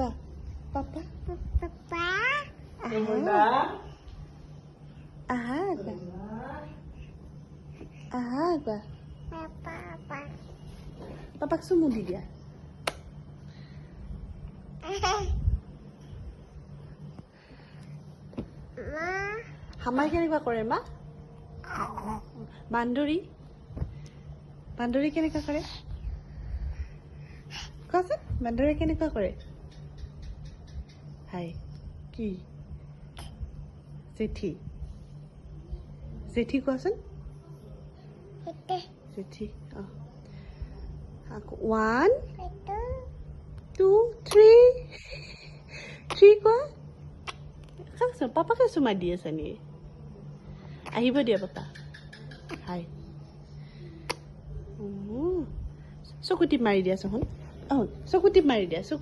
কোৱা papa Papa. আহা কোৱা আহা কোৱা Papa. পাপাক চুমু দি দিয়া Ma. হামাই কেনেকুৱা কৰে মা বান্দৰী বান্দৰী কেনেকুৱা কৰে কোৱাচোন বান্দৰী কেনেকুৱা কৰে হাই কি জেঠী জেঠী কোৱাচোন Itu. জেঠী অঁ আকৌ 1 Itu. 2 3 কোৱা চাওকচোন পাপাকে চুমা দি আছে নেকি আহিব দিয়া পাপা হাই চকু টিপ মাৰি দিয়া চোন অঁ চকু টিপ মাৰি দিয়া চকু